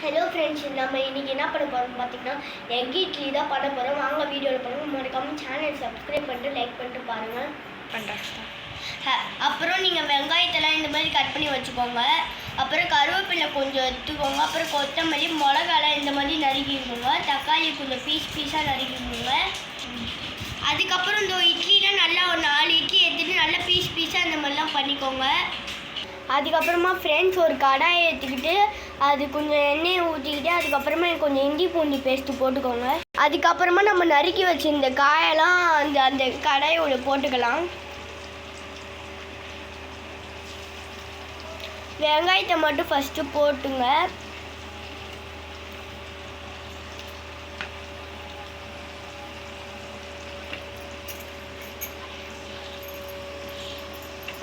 Hello friends, நம்ம இன்றைக்கி என்ன பண்ண போகிறோம்னு பார்த்தீங்கன்னா எக் இட்லி தான் பண்ண போகிறோம். வாங்க வீடியோவில் பண்ணுவோம். மறக்காம சேனல் சப்ஸ்கிரைப் பண்ணிட்டு லைக் பண்ணிட்டு பாருங்கள். அப்புறம் நீங்கள் வெங்காயத்தெல்லாம் இந்த மாதிரி கட் பண்ணி வச்சுக்கோங்க. அப்புறம் கருவேப்பிலை கொஞ்சம் எடுத்துக்கோங்க. அப்புறம் கொத்தமல்லி, மிளகாலாம் இந்த மாதிரி நறுக்கிக்கோங்க. தக்காளி கொஞ்சம் பீஸாக நறுக்கிக்கோங்க. அதுக்கப்புறம் இந்த இட்லிலாம் நல்லா ஒரு 4 இட்லி எடுத்துகிட்டு நல்லா பீஸாக இந்த மாதிரிலாம் பண்ணிக்கோங்க. அதுக்கப்புறமா ஃப்ரெண்ட்ஸ் ஒரு கடாயை எடுத்துக்கிட்டு அது கொஞ்சம் எண்ணெயை ஊற்றிக்கிட்டு அதுக்கப்புறமா கொஞ்சம் இஞ்சி பூண்டு பேஸ்ட்டு போட்டுக்கோங்க. அதுக்கப்புறமா நம்ம நறுக்கி வச்சுருந்த காயெல்லாம் அந்த கடாயோட போட்டுக்கலாம். வெங்காயத்தை மட்டும் ஃபஸ்ட்டு போட்டுங்க.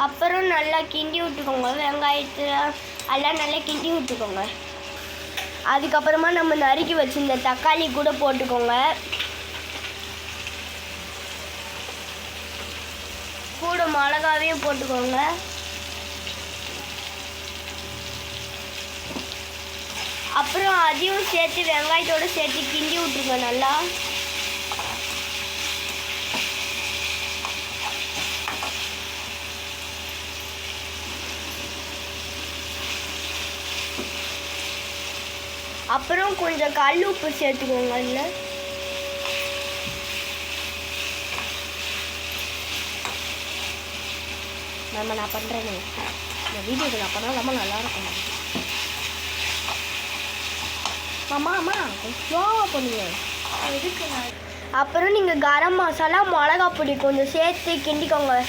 அப்புறம் நல்லா கிண்டி விட்டுக்கோங்க. வெங்காயத்தை எல்லாம் நல்லா கிண்டி விட்டுக்கோங்க. அதுக்கப்புறமா நம்ம நறுக்கி வச்சுருந்த தக்காளி கூட போட்டுக்கோங்க. கூட மிளகாவையும் போட்டுக்கோங்க. அப்புறம் அதையும் சேர்த்து வெங்காயத்தோடு சேர்த்து கிண்டி விட்டுருங்க நல்லா. அப்புறம் கொஞ்சம் கல் உப்பு சேர்த்துக்கோங்க. அதில் நான் பண்ணுறேன்னு இந்த வீடியோக்கு நான் பண்ணால் ரொம்ப நல்லாயிருக்கும். அம்மா ஸ்லோவாக பண்ணுங்க. அப்புறம் நீங்கள் கரம் மசாலா, மிளகா பொடி கொஞ்சம் சேர்த்து கிண்டிக்கோங்க.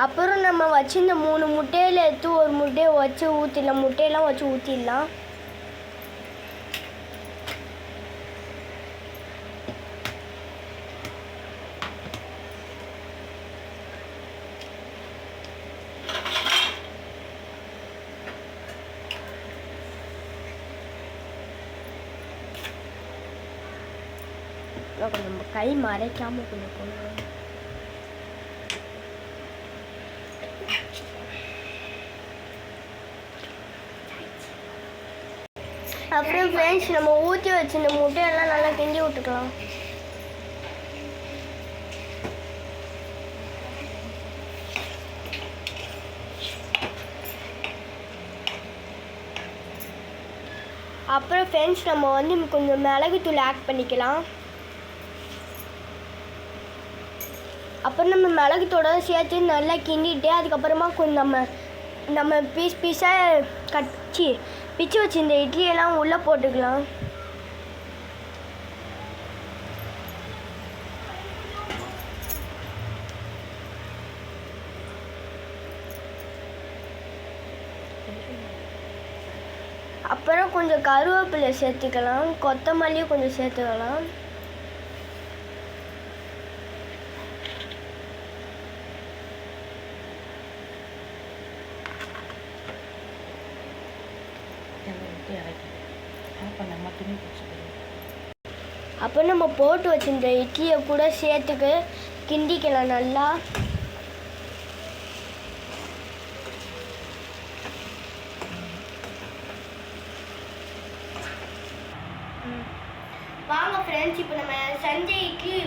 அப்புறம் நம்ம வச்சுருந்த 3 முட்டையில் எடுத்து ஒரு முட்டையை வச்சு ஊற்றிடலாம். முட்டையெல்லாம் வச்சு ஊற்றிடலாம். நம்ம கை மறைக்காமல் கொஞ்சம் கொண்டு. அப்புறம் ஃப்ரெண்ட்ஸ் நம்ம ஊற்றி வச்சுருந்த முட்டையெல்லாம் நல்லா கிண்டி விட்டுக்கலாம். அப்புறம் ஃப்ரெண்ட்ஸ் நம்ம கொஞ்சம் மிளகுத்தூள் ஆட் பண்ணிக்கலாம். அப்புறம் நம்ம மிளகுத்தோட சேர்த்து நல்லா கிண்டிட்டு அதுக்கப்புறமா கொஞ்சம் நம்ம பீஸாக பிச்சு வச்சு இந்த இட்லியெல்லாம் உள்ளே போட்டுக்கலாம். அப்புறம் கொஞ்சம் கருவேப்பிலை சேர்த்துக்கலாம். கொத்தமல்லியும் கொஞ்சம் சேர்த்துக்கலாம். அப்போ நம்ம போட்டு வச்சிருந்த இட்லியை கூட சேர்த்துக்கு கிண்டிக்கலாம் நல்லா. வாங்க ஃப்ரெண்ட்ஸ், இப்போ நம்ம செஞ்ச இட்லி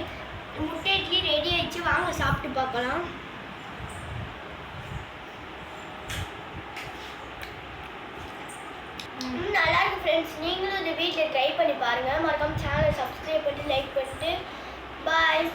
முட்டை இட்லி ரெடி ஆயிடுச்சு. வாங்க சாப்பிட்டு பார்க்கலாம். நல்லா இருக்கு ஃப்ரெண்ட்ஸ். நீங்களும் இந்த வீட்டில் ட்ரை பண்ணி பாருங்கள். மறக்காம சேனலை சப்ஸ்கிரைப் பண்ணிட்டு லைக் பண்ணிட்டு பாய்.